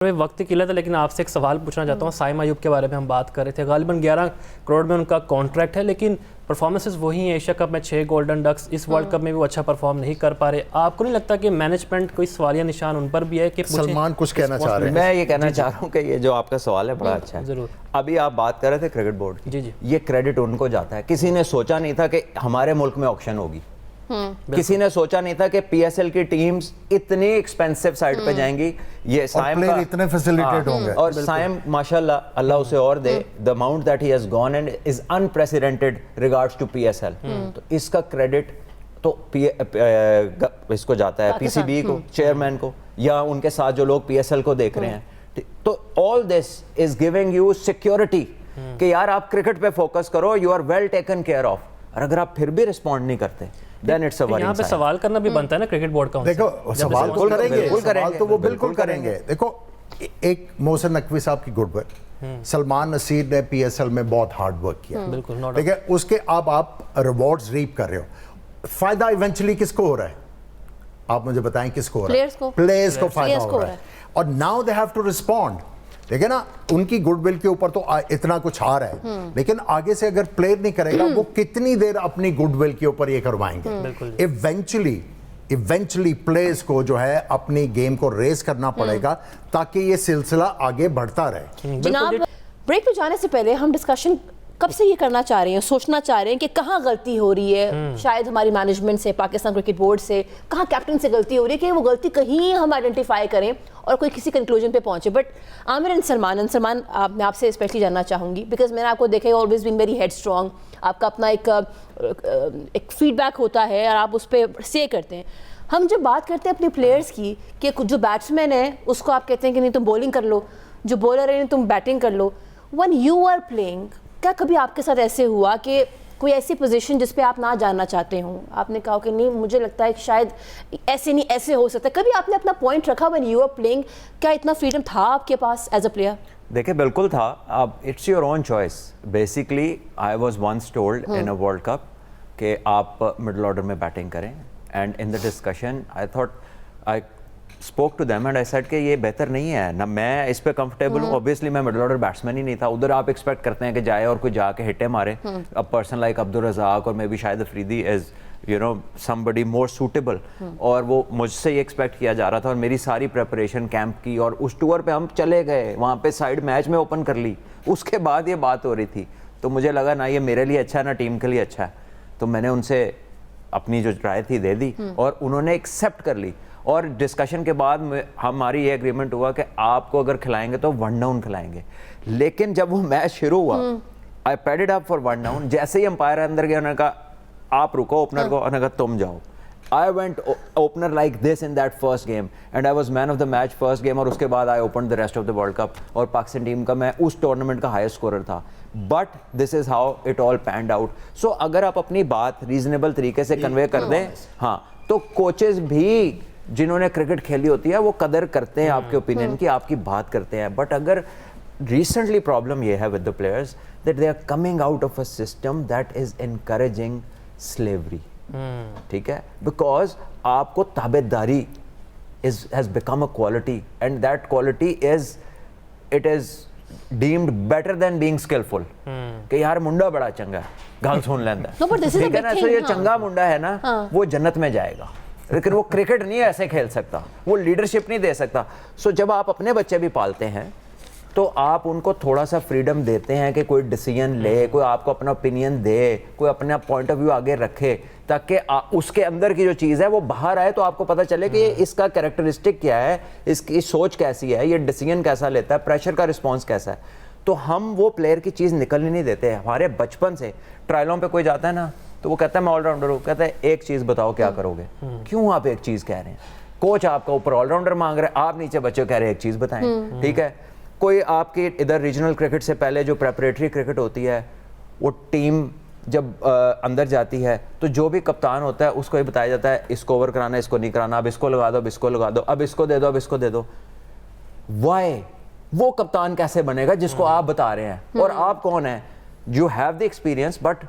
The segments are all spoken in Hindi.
वक्त की किल्लत है, लेकिन आपसे एक सवाल पूछना चाहता हूँ। साइम अयूब के बारे में हम बात कर रहे थे। गालिबन 11 करोड़ में उनका कॉन्ट्रैक्ट है, लेकिन परफॉर्मेंसेस वही हैं। एशिया कप में 6 गोल्डन डक्स, इस वर्ल्ड कप में भी वो अच्छा परफॉर्म नहीं कर पा रहे। आपको नहीं लगता कि मैनेजमेंट कोई सवालिया निशान उन पर भी है कि सलमान कुछ कहना चाह रहे हैं? मैं ये कहना चाह रहा हूँ कि ये जो आपका सवाल है बड़ा अच्छा है। ज़रूर। अभी आप बात कर रहे थे क्रिकेट बोर्ड की। जी। ये क्रेडिट उनको जाता है। किसी ने सोचा नहीं था कि हमारे मुल्क में ऑक्शन होगी। किसी ने सोचा नहीं था कि पीएसएल की टीम्स इतनी एक्सपेंसिव साइड पे जाएंगी। ये साइम का इतने फैसिलिटेट होंगे और साइम माशाल्लाह अल्लाह उसे और दे, the amount that he has gone and is unprecedented regards to PSL. तो इसका क्रेडिट तो इसको जाता है पीसीबी को, चेयरमैन को, या उनके साथ जो लोग पीएसएल को देख रहे हैं। तो all this is giving you security कि यार आप क्रिकेट पे फोकस करो, you are well taken care of. और अगर आप फिर भी रिस्पॉन्ड नहीं करते, then it's a worrying यहाँ पे sign। सवाल करना भी बनता है ना क्रिकेट बोर्ड का। देखो सवाल तो करेंगे, सवाल तो वो बिल्कुल करेंगे। देखो एक मोहसिन नकवी साहब की गुडविल, सलमान नसीर ने पीएसएल में बहुत हार्ड वर्क किया, बिल्कुल, ठीक है। उसके अब आप रिवॉर्ड्स रीप कर रहे हो। फायदा इवेंचुअली किसको हो रहा है? आप मुझे बताएं किसको हो रहा है? प्लेयर्स को फायदा हो रहा है। और now they have to respond. ठीक है ना, उनकी गुडविल के ऊपर तो इतना कुछ आ रहा है, लेकिन आगे से अगर प्लेयर नहीं करेगा, वो कितनी देर अपनी गुडविल के ऊपर ये करवाएंगे? इवेंचुअली प्लेयर्स को जो है अपनी गेम को रेस करना पड़ेगा ताकि ये सिलसिला आगे बढ़ता रहे। जनाब, ब्रेक पे जाने से पहले हम डिस्कशन कब से ये करना चाह रहे हैं, सोचना चाह रहे हैं कि कहाँ गलती हो रही है। शायद हमारी मैनेजमेंट से, पाकिस्तान क्रिकेट बोर्ड से, कहाँ कैप्टन से गलती हो रही है कि वो गलती कहीं हम आइडेंटिफाई करें और कोई किसी कंक्लूजन पे पहुंचे। बट आमिर एंड सलमान मैं आपसे स्पेशली जानना चाहूँगी, बिकॉज मैंने आपको देखा है always been very head strong. आपका अपना एक फीडबैक होता है और आप उस पर से करते हैं। हम जब बात करते हैं अपने प्लेयर्स की कि जो बैट्समैन है उसको आप कहते हैं कि नहीं तुम बॉलिंग कर लो, जो बॉलर है तुम बैटिंग कर लो। व्हेन यू आर प्लेइंग, क्या कभी आपके साथ ऐसे हुआ कि कोई ऐसी पोजीशन जिस पे आप ना जानना चाहते हो, आपने कहा कि नहीं मुझे लगता है कि शायद ऐसे नहीं ऐसे हो सकता? कभी आपने अपना पॉइंट रखा व्हेन यू आर प्लेइंग? क्या इतना फ्रीडम था आपके पास एज अ प्लेयर? देखिए बिल्कुल था। अब it's your own choice. Basically I was once told in a world cup कि आप मिडिल ऑर्डर में बैटिंग करें, and in the discussion I spoke to them and I said कि ये बेहतर नहीं है ना, मैं इस पे कंफर्टेबल हूँ। ऑब्वियसली मैं मिडिल ऑर्डर बैट्समैन ही नहीं था। उधर आप एक्सपेक्ट करते हैं कि जाए और कोई जाके हिट्टे मारे। A person like Abdul Razzaq और may be Shahid Afridi is you know somebody more suitable, और वो मुझसे ये एक्सपेक्ट किया जा रहा था। और मेरी सारी प्रेपरेशन कैंप की, और उस टूर पे हम चले गए, वहाँ पे साइड मैच में ओपन कर ली। उसके बाद ये बात हो रही थी, तो मुझे लगा ना ये मेरे लिए अच्छा है ना टीम के लिए अच्छा है। तो मैंने उनसे अपनी जो राय थी दे दी और उन्होंने एक्सेप्ट कर ली। और डिस्कशन के बाद हमारी ये एग्रीमेंट हुआ कि आपको अगर खिलाएंगे तो 1 डाउन खिलाएंगे। लेकिन जब वो मैच शुरू हुआ, आई पैडेड अप फॉर 1 डाउन। जैसे ही अंपायर अंदर गया, उन्होंने कहा आप रुको ओपनर को, उन्होंने कहा तुम जाओ। I went opener like this in that first game and I was man of the match first game. और उसके बाद I open the rest of the world cup, और पाकिस्तान टीम का मैं उस टूर्नामेंट का हाईएस्ट स्कोरर था। But this is how it all panned out. So अगर आप अपनी बात रीजनेबल तरीके से कन्वे कर दें, हाँ, तो कोचेस भी जिन्होंने क्रिकेट खेली होती है वो कदर करते हैं आपके ओपिनियन की, आपकी बात करते हैं। बट अगर रिसेंटली प्रॉब्लम ये है with the players that they are coming out of a system that is encouraging slavery. ठीक है, बिकॉज आपको ताबेदारी has become a quality, and that quality it is deemed better than being skillful. कि यार मुंडा बड़ा चंगा है, गल सुन लेंदा है, ठीक है ना। सो ये चंगा मुंडा है ना, वो जन्नत में जाएगा। लेकिन वो क्रिकेट नहीं ऐसे खेल सकता, वो लीडरशिप नहीं दे सकता। सो जब आप अपने बच्चे भी पालते हैं तो आप उनको थोड़ा सा फ्रीडम देते हैं कि कोई डिसीजन ले, कोई आपको अपना ओपिनियन दे, कोई अपना पॉइंट ऑफ व्यू आगे रखे, ताकि उसके अंदर की जो चीज़ है वो बाहर आए, तो आपको पता चले कि इसका कैरेक्टरिस्टिक क्या है, इसकी सोच कैसी है, ये डिसीजन कैसा लेता है, प्रेशर का रिस्पॉन्स कैसा है। तो हम वो प्लेयर की चीज़ निकलने नहीं देते। हमारे बचपन से ट्रायलों पे कोई जाता है ना, तो वो कहता है मैं ऑलराउंडर हूँ, कहता है एक चीज़ बताओ क्या करोगे। क्यों आप एक चीज़ कह रहे हैं? कोच आपका ऊपर ऑलराउंडर मांग रहे हैं, आप नीचे बच्चे कह रहे हैं एक चीज़ बताएं। ठीक है, कोई आपकी इधर रीजनल क्रिकेट से पहले जो प्रेपरेटरी क्रिकेट होती है, वो टीम जब अंदर जाती है तो जो भी कप्तान होता है उसको ये बताया जाता है इसको ओवर कराना, इसको नहीं कराना, अब इसको लगा दो, अब इसको लगा दो, अब इसको दे दो, अब इसको दे दो। वाई? वो कप्तान कैसे बनेगा जिसको आप बता रहे हैं? और आप कौन है? You have the experience, but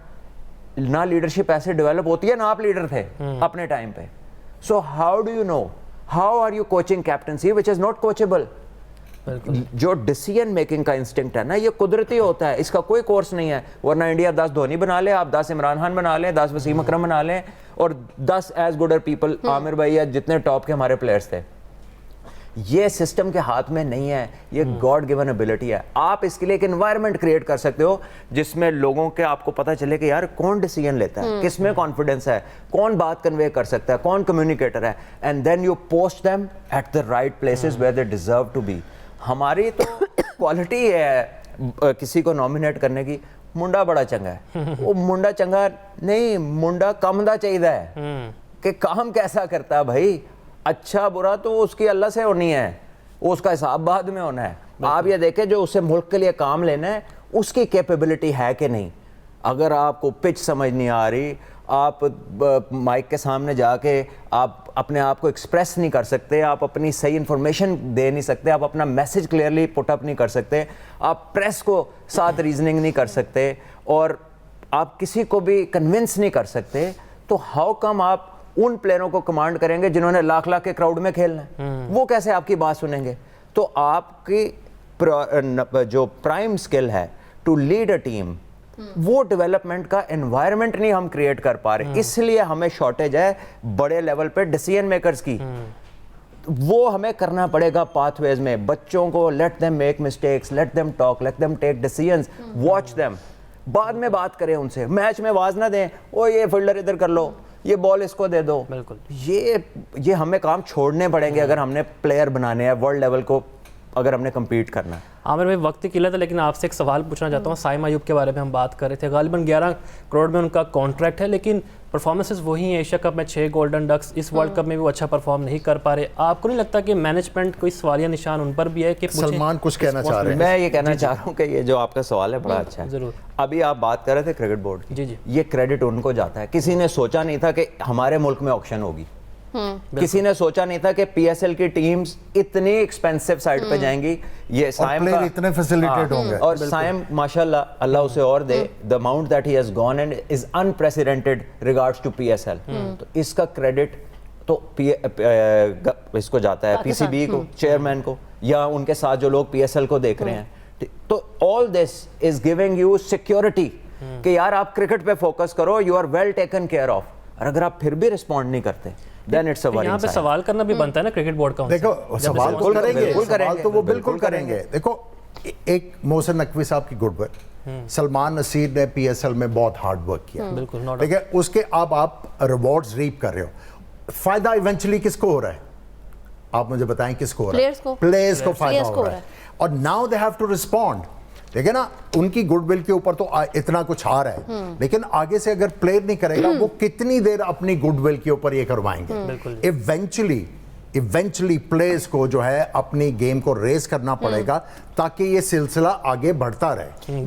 ना लीडरशिप ऐसे डेवलप होती है ना आप लीडर थे अपने टाइम पे। So how do you know, how are you coaching captaincy which is not coachable? जो डिसीजन मेकिंग का इंस्टिंक्ट है ना, ये कुदरती होता है, इसका कोई कोर्स नहीं है। वरना इंडिया 10 धोनी बना ले, आप 10 इमरान खान बना लें, 10 वसीम अकरम बना लें, और 10 एज गुडर पीपल, आमिर भाई या जितने टॉप के हमारे प्लेयर्स थे। ये सिस्टम के हाथ में नहीं है, ये गॉड गिवन एबिलिटी है। आप इसके लिए एक एनवायरनमेंट क्रिएट कर सकते हो जिसमें लोगों के आपको पता चले कि यार कौन डिसीजन लेता है, किस में कॉन्फिडेंस है, कौन बात कन्वे कर सकता है, कौन कम्युनिकेटर है, and then you post them at the right places where they deserve to be. हमारी तो क्वालिटी है किसी को नॉमिनेट करने की, मुंडा बड़ा चंगा है, वो मुंडा चंगा नहीं, मुंडा कम दा चाहिए है कि काम कैसा करता है भाई। अच्छा बुरा तो उसकी अल्लाह से होनी है, उसका हिसाब बाद में होना है। आप ये देखें जो उसे मुल्क के लिए काम लेना है उसकी कैपेबिलिटी है कि नहीं। अगर आपको पिच समझ नहीं आ रही, आप माइक के सामने जाके आप अपने आप को एक्सप्रेस नहीं कर सकते, आप अपनी सही इंफॉर्मेशन दे नहीं सकते, आप अपना मैसेज क्लियरली पुट अप नहीं कर सकते, आप प्रेस को साथ रीजनिंग नहीं कर सकते, और आप किसी को भी कन्विंस नहीं कर सकते, तो हाउ कम आप उन प्लेयरों को कमांड करेंगे जिन्होंने लाख लाख के क्राउड में खेलना है? वो कैसे आपकी बात सुनेंगे? तो आपकी जो प्राइम स्किल है टू लीड अ टीम, वो डेवलपमेंट का एनवायरनमेंट नहीं हम क्रिएट कर पा रहे, इसलिए हमें शॉर्टेज है बड़े लेवल पे डिसीजन मेकर्स की। वो हमें करना पड़ेगा पाथवेज में, बच्चों को let them make mistakes, let them talk, let them take decisions, watch them, बाद में बात करें उनसे, मैच में आवाज ना दें, ओ ये फील्डर इधर कर लो, ये बॉल इसको दे दो। बिल्कुल, ये हमें काम छोड़ने पड़ेंगे अगर हमने प्लेयर बनाने हैं वर्ल्ड लेवल को, अगर हमने कम्पीट करना है। आमिर भाई वक्त की किल्लत है, लेकिन आपसे एक सवाल पूछना चाहता हूँ। साइम अयूब के बारे में हम बात कर रहे थे, गालिबन 11 करोड़ में उनका कॉन्ट्रैक्ट है, लेकिन परफॉर्मेंसेस वही हैं। एशिया कप में 6 गोल्डन डक्स, इस वर्ल्ड कप में भी वो अच्छा परफॉर्म नहीं कर पा रहे। आपको नहीं लगता कि मैनेजमेंट कोई सवालिया निशान उन पर भी है? कि सलमान कुछ कहना चाह रहे हैं। मैं ये कहना चाह रहा हूँ कि ये जो आपका सवाल है बड़ा अच्छा है। जरूर। अभी आप बात कर रहे थे क्रिकेट बोर्ड की, जी। ये क्रेडिट उनको जाता है। किसी ने सोचा नहीं था कि हमारे मुल्क में ऑक्शन होगी, किसी ने सोचा नहीं था कि पीएसएल की टीम्स इतनी एक्सपेंसिव साइड पे जाएंगी। ये साइम का इतने फैसिलिटेट होंगे, और साइम माशाल्लाह, अल्लाह उसे और दे, the amount that he has gone and is unprecedented regards to PSL. तो इसका क्रेडिट तो इसको जाता है पीसीबी को, चेयरमैन को, या उनके साथ जो लोग पीएसएल को देख रहे हैं। तो all this is giving you security कि यार आप क्रिकेट पे फोकस करो, you are well taken care of. और अगर आप फिर भी रिस्पॉन्ड नहीं करते, then it's a worrying यहाँ पे sign। सवाल करना भी बनता है ना क्रिकेट बोर्ड का उनसे। देखो सवाल तो करेंगे, सवाल तो वो बिल्कुल करेंगे। देखो एक मोहसिन नकवी साहब की गुडविल, सलमान नसीर ने पीएसएल में बहुत हार्ड वर्क किया, बिल्कुल, ठीक है, उसके अब आप रिवॉर्ड्स रीप कर रहे हो। फायदा इवेंचुअली किसको हो रहा है? आप मुझे बताएं किसको हो रहा है? प्लेयर्स को फायदा हो रहा है। और now they have to respond. देखिए ना, उनकी गुडविल के ऊपर तो इतना कुछ आ रहा है, लेकिन आगे से अगर प्लेयर नहीं करेगा, वो कितनी देर अपनी गुडविल के ऊपर ये करवाएंगे? इवेंचुअली प्लेयर्स को जो है अपनी गेम को रेस करना पड़ेगा ताकि ये सिलसिला आगे बढ़ता रहे।